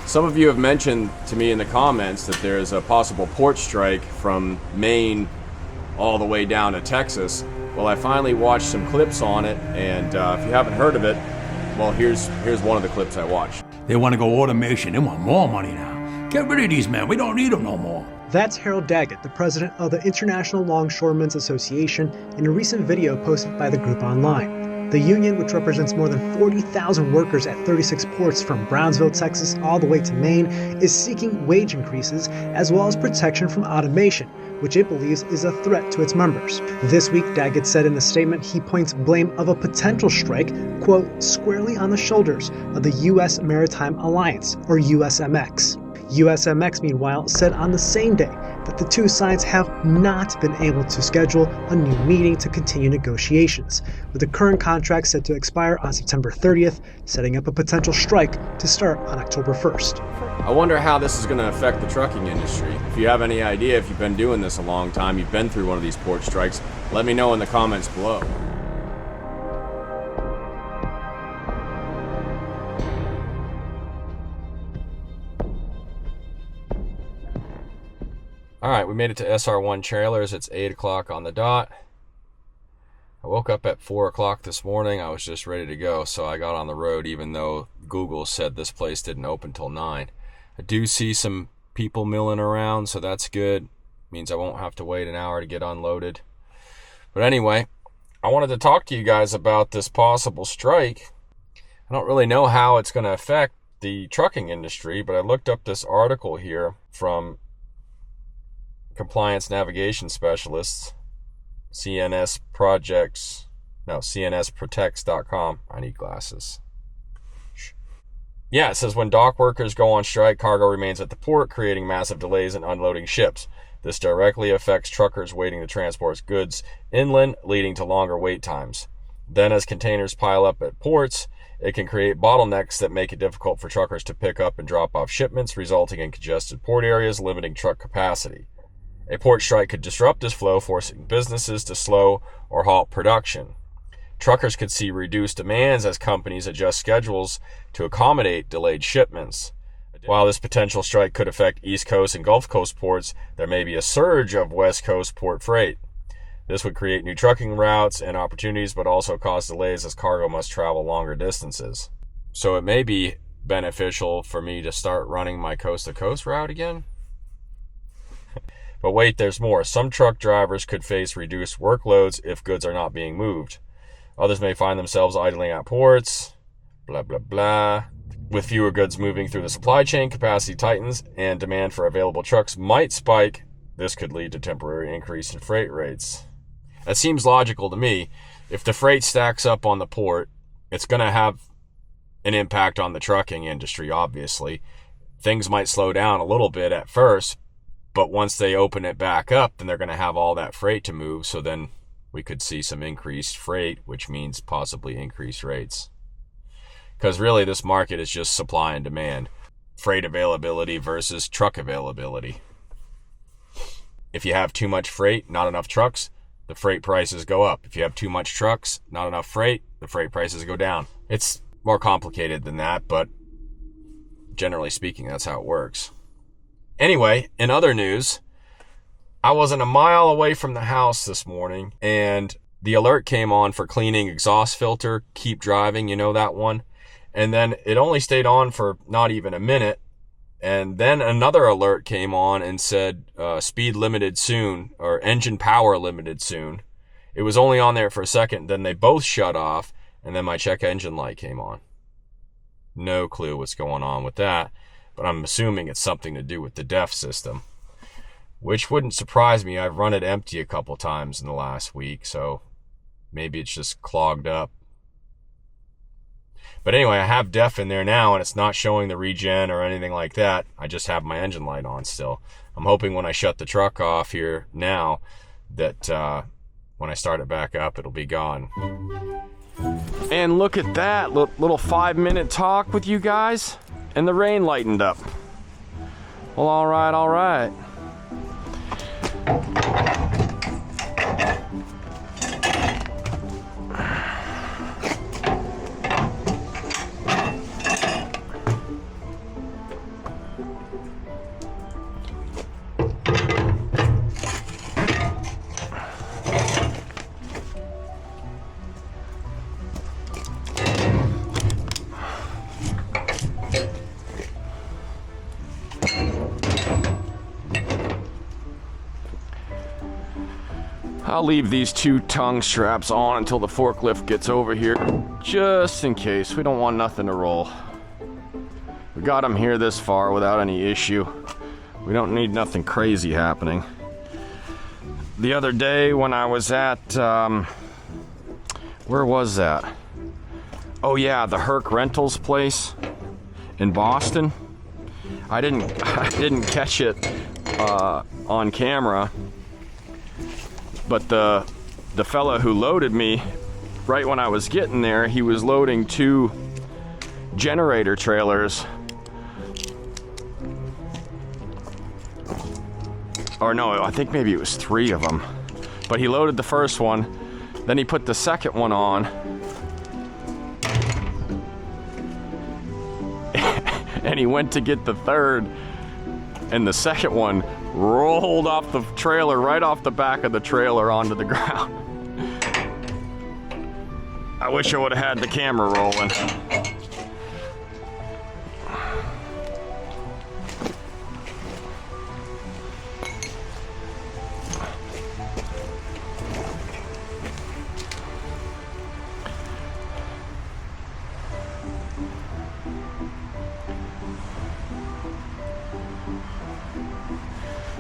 Some of you have mentioned to me in the comments that there's a possible port strike from Maine all the way down to Texas. Well, I finally watched some clips on it, and if you haven't heard of it, well, here's one of the clips I watched. They want to go automation. They want more money now. Get rid of these men. We don't need them no more. That's Harold Daggett, the president of the International Longshoremen's Association, in a recent video posted by the group online. The union, which represents more than 40,000 workers at 36 ports from Brownsville, Texas, all the way to Maine, is seeking wage increases as well as protection from automation, which it believes is a threat to its members. This week, Daggett said in a statement he points blame of a potential strike, quote, squarely on the shoulders of the U.S. Maritime Alliance, or USMX. USMX, meanwhile, said on the same day that the two sides have not been able to schedule a new meeting to continue negotiations, with the current contract set to expire on September 30th, setting up a potential strike to start on October 1st. I wonder how this is going to affect the trucking industry. If you have any idea, if you've been doing this a long time, you've been through one of these port strikes, let me know in the comments below. Alright, we made it to SR1 trailers. It's 8 o'clock on the dot. I woke up at 4 o'clock this morning. I was just ready to go, so I got on the road even though Google said this place didn't open till 9. I do see some people milling around, so that's good. Means I won't have to wait an hour to get unloaded. But anyway, I wanted to talk to you guys about this possible strike. I don't really know how it's going to affect the trucking industry, but I looked up this article here from Compliance Navigation Specialists, CNSprotects.com. I need glasses. Yeah, it says when dock workers go on strike, cargo remains at the port, creating massive delays in unloading ships. This directly affects truckers waiting to transport goods inland, leading to longer wait times. Then as containers pile up at ports, it can create bottlenecks that make it difficult for truckers to pick up and drop off shipments, resulting in congested port areas, limiting truck capacity. A port strike could disrupt this flow, forcing businesses to slow or halt production. Truckers could see reduced demands as companies adjust schedules to accommodate delayed shipments. While this potential strike could affect East Coast and Gulf Coast ports, there may be a surge of West Coast port freight. This would create new trucking routes and opportunities, but also cause delays as cargo must travel longer distances. So it may be beneficial for me to start running my coast-to-coast route again. But wait, there's more. Some truck drivers could face reduced workloads if goods are not being moved. Others may find themselves idling at ports, blah, blah, blah. With fewer goods moving through the supply chain, capacity tightens and demand for available trucks might spike. This could lead to temporary increase in freight rates. That seems logical to me. If the freight stacks up on the port, it's going to have an impact on the trucking industry, obviously. Things might slow down a little bit at first, but once they open it back up, then they're going to have all that freight to move. So then we could see some increased freight, which means possibly increased rates. Because really this market is just supply and demand. Freight availability versus truck availability. If you have too much freight, not enough trucks, the freight prices go up. If you have too much trucks, not enough freight, the freight prices go down. It's more complicated than that, but generally speaking, that's how it works. Anyway, in other news, I wasn't a mile away from the house this morning and the alert came on for cleaning exhaust filter, keep driving, you know that one. And then it only stayed on for not even a minute. And then another alert came on and said speed limited soon, or engine power limited soon. It was only on there for a second, then they both shut off, and then my check engine light came on. No clue what's going on with that. But I'm assuming it's something to do with the DEF system, which wouldn't surprise me. I've run it empty a couple times in the last week, so maybe it's just clogged up. But anyway, I have DEF in there now, and it's not showing the regen or anything like that. I just have my engine light on still. I'm hoping when I shut the truck off here now that when I start it back up, it'll be gone. And look at that little 5-minute talk with you guys. And the rain lightened up. Well, all right. I'll leave these 2 tongue straps on until the forklift gets over here, just in case. We don't want nothing to roll. We got them here this far without any issue. We don't need nothing crazy happening. The other day when I was at, where was that? Oh yeah, the Herc Rentals place in Boston. I didn't catch it on camera, but the fella who loaded me, right when I was getting there, he was loading 2 generator trailers. Or no, I think maybe it was 3 of them. But he loaded the first one, then he put the second one on. And he went to get the third, and the second one rolled off the trailer, right off the back of the trailer onto the ground. I wish I would have had the camera rolling.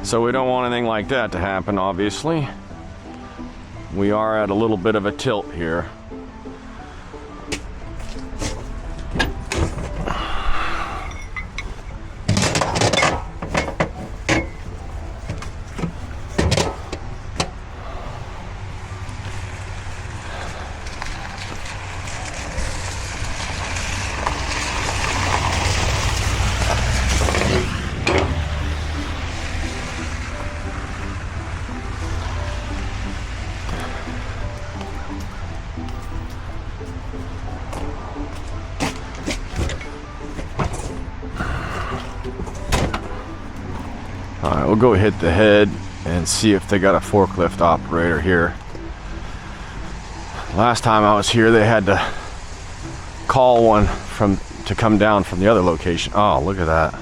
So we don't want anything like that to happen, obviously. We are at a little bit of a tilt here. Alright, we'll go hit the head and see if they got a forklift operator here. Last time I was here, they had to call one to come down from the other location. Oh, look at that.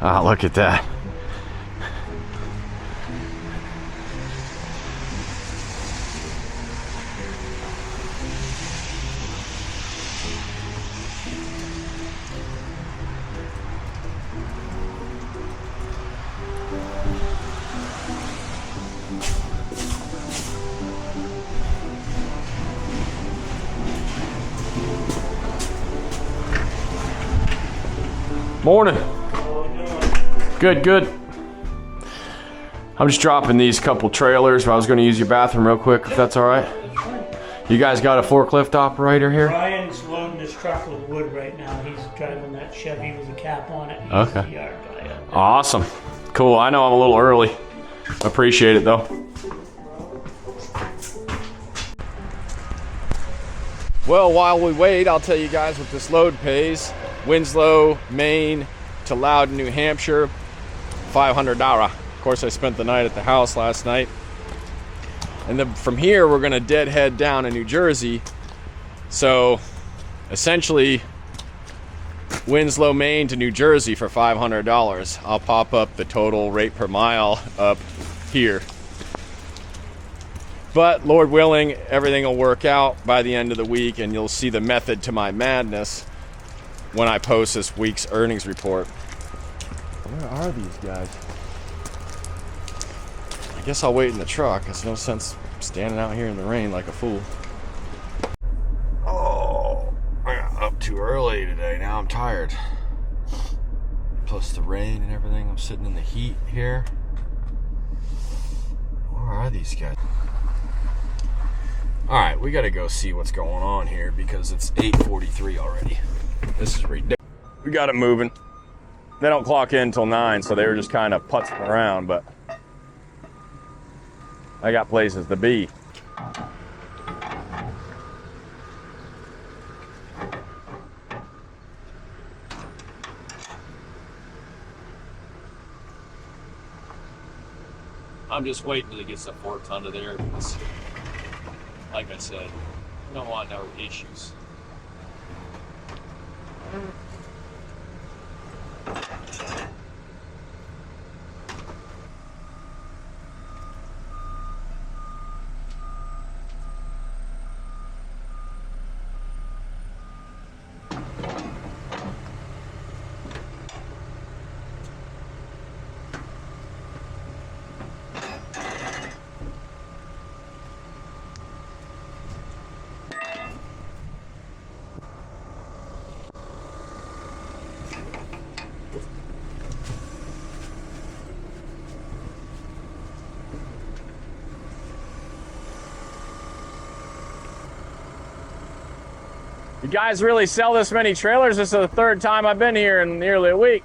Oh, look at that. Morning. Good, good. I'm just dropping these couple trailers, but I was going to use your bathroom real quick, if that's all right. You guys got a forklift operator here? Brian's loading his truck with wood right now. He's driving that Chevy with a cap on it. He's Okay. the yard guy up there. Awesome. Cool. I know I'm a little early. Appreciate it, though. Well, while we wait, I'll tell you guys what this load pays. Winslow, Maine to Loudon, New Hampshire, $500. Of course, I spent the night at the house last night. And then from here, we're gonna deadhead down to New Jersey. So essentially, Winslow, Maine to New Jersey for $500. I'll pop up the total rate per mile up here. But Lord willing, everything will work out by the end of the week, and you'll see the method to my madness when I post this week's earnings report. Where are these guys? I guess I'll wait in the truck. There's no sense standing out here in the rain like a fool. Oh, I got up too early today. Now I'm tired. Plus the rain and everything. I'm sitting in the heat here. Where are these guys? All right, we got to go see what's going on here because it's 8:43 already. This is ridiculous. We got it moving. They don't clock in until 9, so they were just kind of putzing around, but I got places to be. I'm just waiting till it gets the forks under there because, like I said, we don't want no issues. You guys really sell this many trailers? This is the third time I've been here in nearly a week.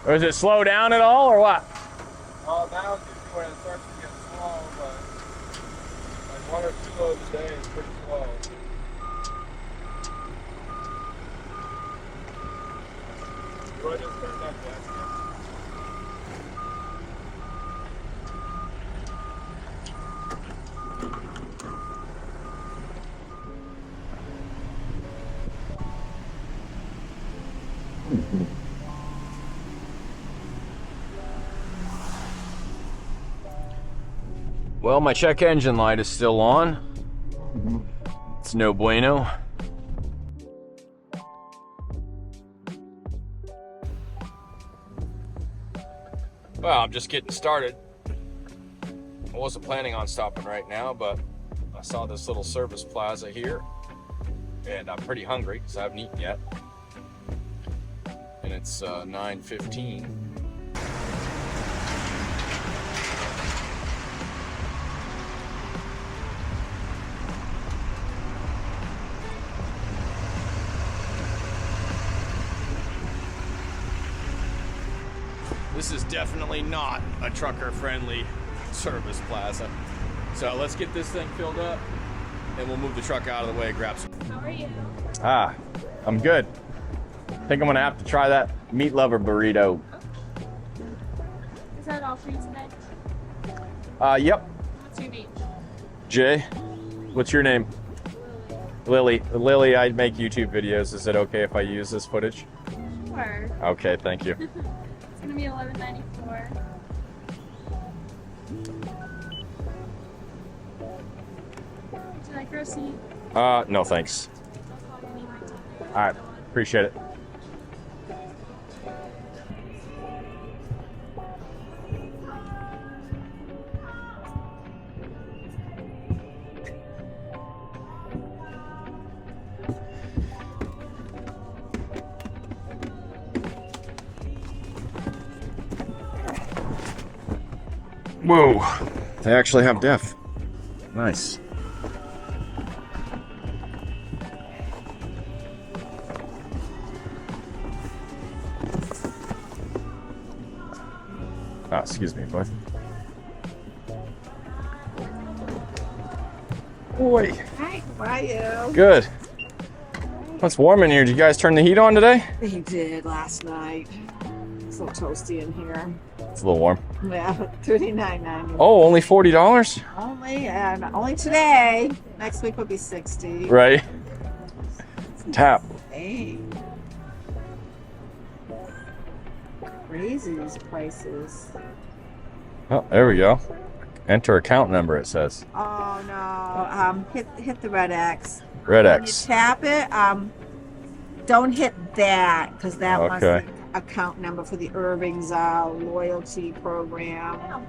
Or does it slow down at all, or what? Oh, now it's usually when it starts to get slow, but like 1 or 2 loads a day is pretty slow. Do I just turn that gas again? Well, my check engine light is still on. It's no bueno. Well, I'm just getting started. I wasn't planning on stopping right now, but I saw this little service plaza here, and I'm pretty hungry because I haven't eaten yet. And it's 9:15. This is definitely not a trucker-friendly service plaza. So let's get this thing filled up, and we'll move the truck out of the way and grab some. How are you? Ah, I'm good. I think I'm gonna have to try that meat lover burrito. Is that all for you tonight? Yep. What's your name? Jay, what's your name? Lily. Lily, I make YouTube videos. Is it okay if I use this footage? Sure. Okay, thank you. It's gonna be $11.94. Would you like a receipt? No thanks. I'll call you anyway. All right, appreciate it. Whoa, they actually have def. Nice. Ah, excuse me, bud. Boy. Hi, how are you? Good. It's warm in here. Did you guys turn the heat on today? We did last night. It's a little toasty in here. It's a little warm. Yeah, $39.90. Oh, only $40? Only today. Next week will be $60. Right. Tap. Hey. Crazy these prices. Oh, there we go. Enter account number, it says. Oh no. Hit the red X. Red When X. you tap it, don't hit that because that wants Okay. the account number for the Irving's loyalty program.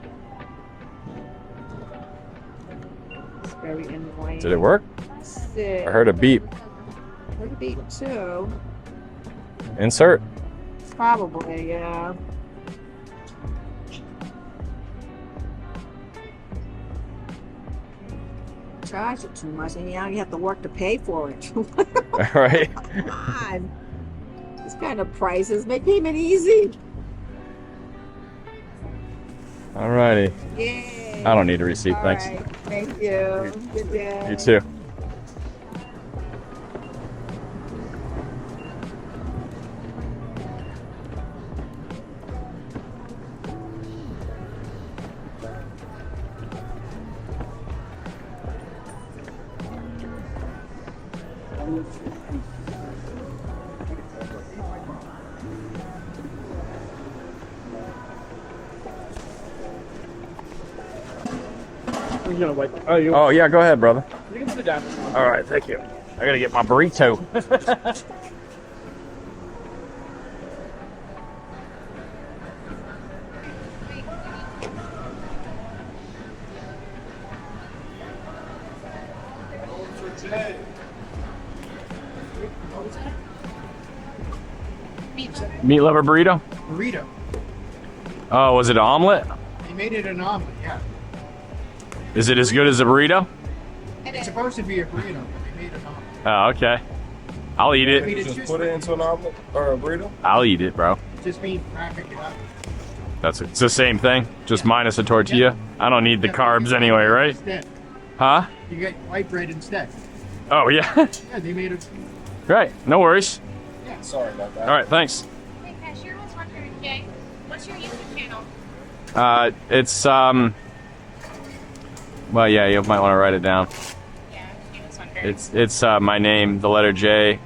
It's very annoying. Did it work? I heard a beep. Heard a beep too. Insert. Probably, yeah. Charge it too much, and now you have to work to pay for it. Right. Come on. These kind of prices make payment easy. Alrighty. Yay. I don't need a receipt, All thanks. right. Thank you. Good day. You too. You gonna wait? Oh, you? Oh, yeah, go ahead, brother. You can put it down. All right, thank you. I gotta get my burrito. Meat lover burrito? Burrito. Oh, was it an omelet? They made it an omelet, yeah. Is it as good as a burrito? It's supposed to be a burrito, but they made it not. Oh, okay. I'll eat it. Just put it into an omelet or a burrito? I'll eat it, bro. It just means wrapping it up. It's the same thing, just minus a tortilla. I don't need the carbs anyway, right? Instead. Huh? You get white bread instead. Oh, yeah. Yeah, they made it. Right, no worries. Yeah. Sorry about that. All right, thanks. Hey, cashier was wondering, Jay, what's your YouTube channel? It's, well, yeah, you might want to write it down. Yeah, he was wondering. It's my name, the letter J,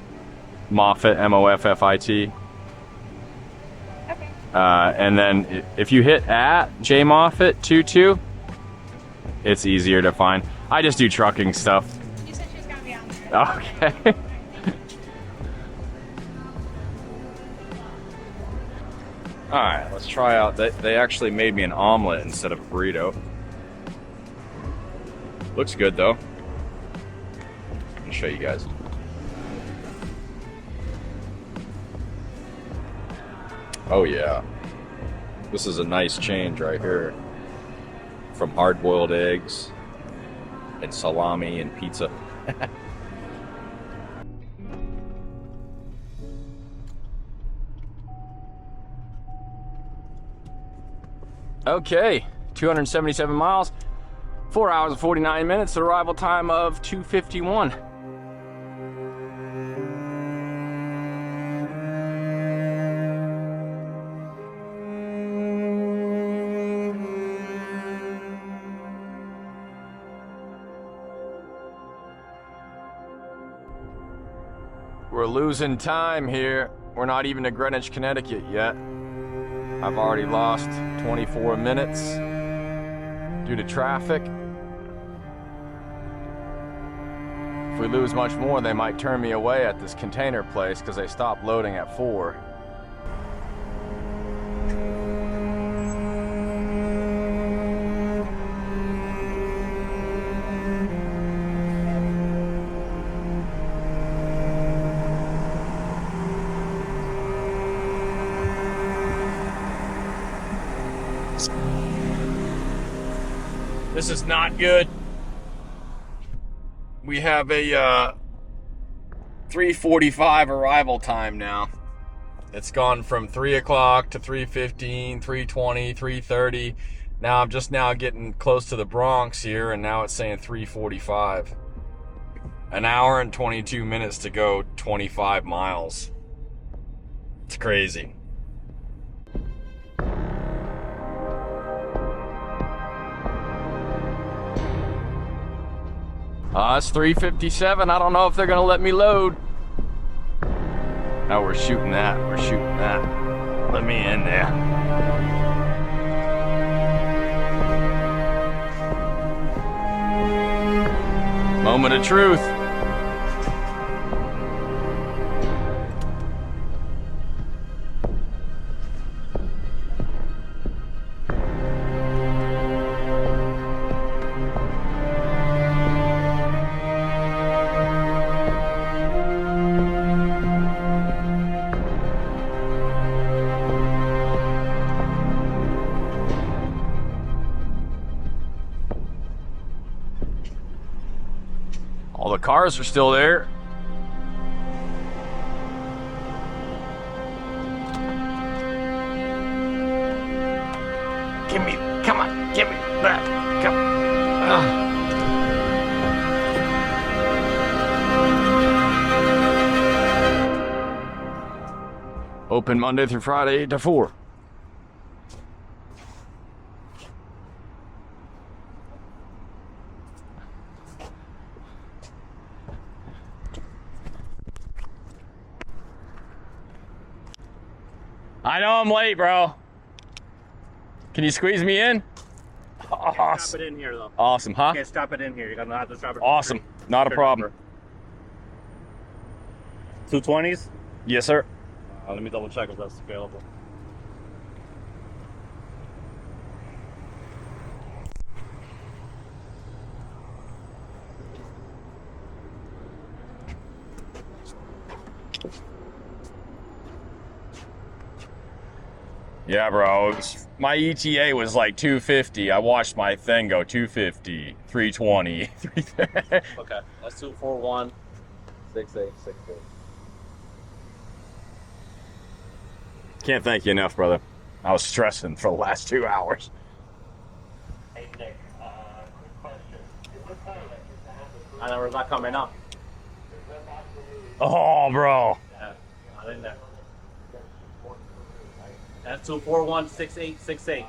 Moffit, M-O-F-F-I-T. Okay. And then if you hit at J.Moffit22, it's easier to find. I just do trucking stuff. You said she was gonna be on there. Okay. Alright, let's try out. They actually made me an omelet instead of a burrito. Looks good though. I'll show you guys. Oh yeah. This is a nice change right here. From hard-boiled eggs and salami and pizza. Okay, 277 miles, 4 hours and 49 minutes, arrival time of 2:51. We're losing time here. We're not even to Greenwich, Connecticut yet. I've already lost 24 minutes due to traffic. If we lose much more, they might turn me away at this container place because they stopped loading at 4. This is not good. We have a 3:45 arrival time now. It's gone from 3 o'clock to 3:15, 3:20, 3:30. Now I'm just now getting close to the Bronx here, and now it's saying 3:45. An hour and 22 minutes to go 25 miles. It's crazy. It's 3:57. I don't know if they're gonna let me load. No, we're shooting that. We're shooting that. Let me in there. Moment of truth. All the cars are still there. Give me, come on, give me that. Come. Open Monday through Friday 8 to 4. I know I'm late, bro. Can you squeeze me in? Awesome. Stop it in here, though. Awesome, huh? You can't stop it in here. You're gonna have to stop it. Awesome. Not a problem. 220s? Yes, sir. Let me double check if that's available. Yeah, bro. My ETA was like 250. I watched my thing go 250, 320, 330. Okay, that's 241 6868. Can't thank you enough, brother. I was stressing for the last 2 hours. Hey Nick, quick question. I know it's not coming up. Oh, bro. Yeah, not in there. That's 241 6868.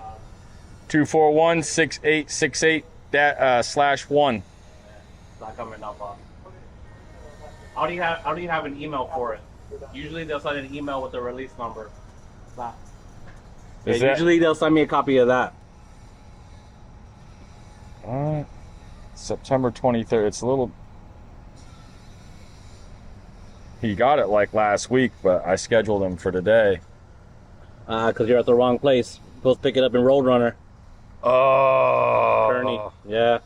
241-6868 /1. It's not coming up. How do you have an email for it? Usually they'll send an email with the release number. It's not. Yeah, usually they'll send me a copy of that. September 23rd. It's a little. He got it like last week, but I scheduled him for today. Because you're at the wrong place. You're supposed to pick it up in Roadrunner. Oh. Kearney. Yeah.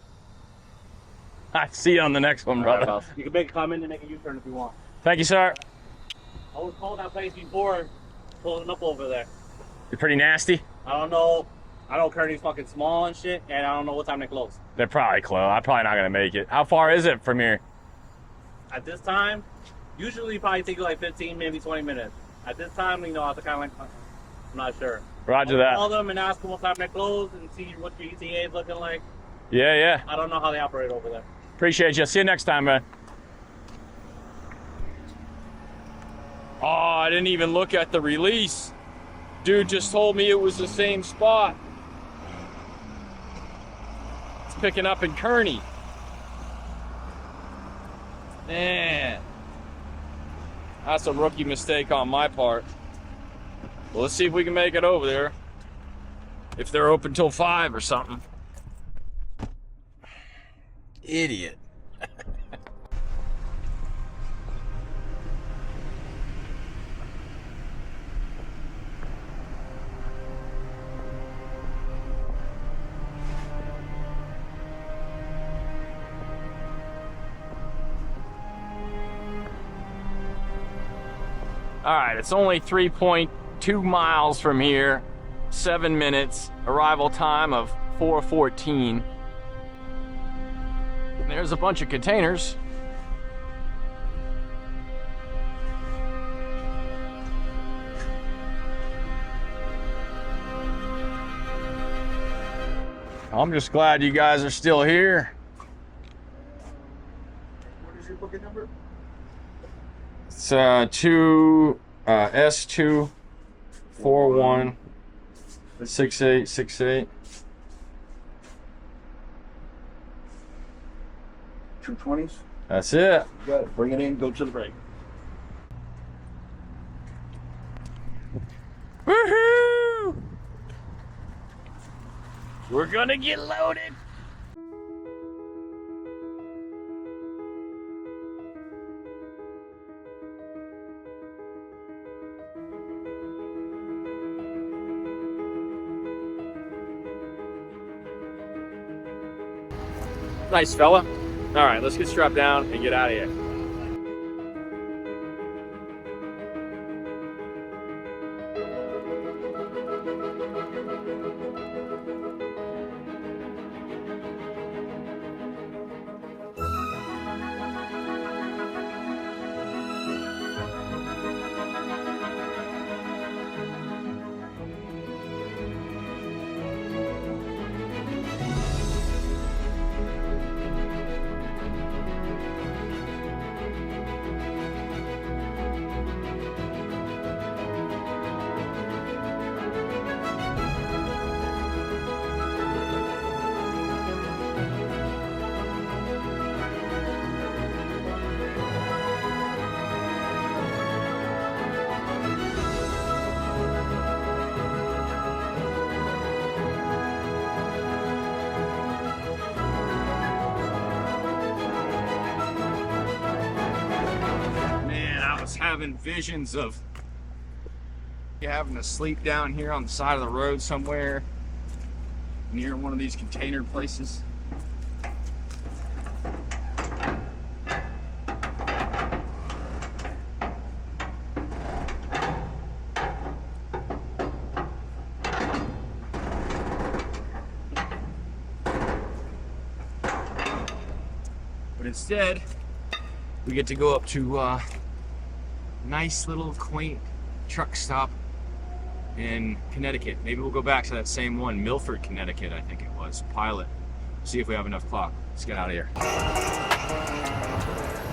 I see you on the next one, brother. Right, you can make a comment and make a U-turn if you want. Thank you, sir. I was called that place before, pulling up over there. You're pretty nasty. I don't know. I know Kearney's fucking small and shit, and I don't know what time they close. They're probably close. I'm probably not gonna make it. How far is it from here? At this time, usually probably take like 15, maybe 20 minutes. At this time, you know, I have to kind of like, I'm not sure. Roger that. Call them and ask them what time they close and see what your ETA is looking like. Yeah. I don't know how they operate over there. Appreciate you. See you next time, man. Oh, I didn't even look at the release. Dude just told me it was the same spot. It's picking up in Kearney. Man. That's a rookie mistake on my part. Well, let's see if we can make it over there. If they're open till 5 or something. Idiot. All right, it's only 3.2 miles from here, 7 minutes, arrival time of 4:14. There's a bunch of containers. I'm just glad you guys are still here. What is your booking number? It's S2416868. 220s. That's it. You got it. Bring it in. Go to the break. Woohoo! We're gonna get loaded. Nice fella. All right, let's get strapped down and get out of here. Having visions of having to sleep down here on the side of the road somewhere near one of these container places. But instead, we get to go up to a nice little quaint truck stop in Connecticut. Maybe we'll go back to that same one, Milford, Connecticut, I think it was. Pilot. See if we have enough clock. Let's get out of here.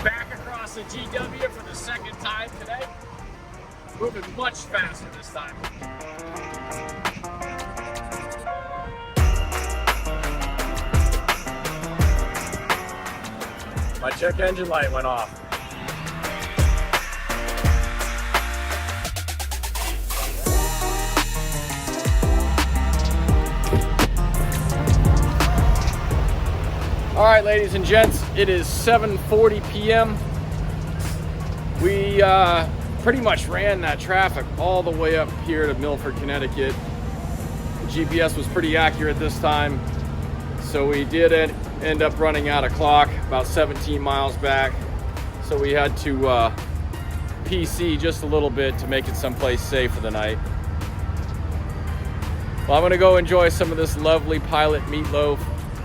Back across the GW for the second time today. Moving much faster this time. My check engine light went off. All right, ladies and gents, it is 7:40 p.m. We pretty much ran that traffic all the way up here to Milford, Connecticut. The GPS was pretty accurate this time, so we did end up running out of clock about 17 miles back. So we had to PC just a little bit to make it someplace safe for the night. Well, I'm gonna go enjoy some of this lovely Pilot meatloaf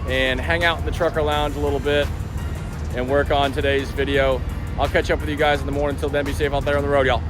and hang out in the trucker lounge a little bit and work on today's video. I'll catch up with you guys in the morning. Until then, be safe out there on the road, y'all.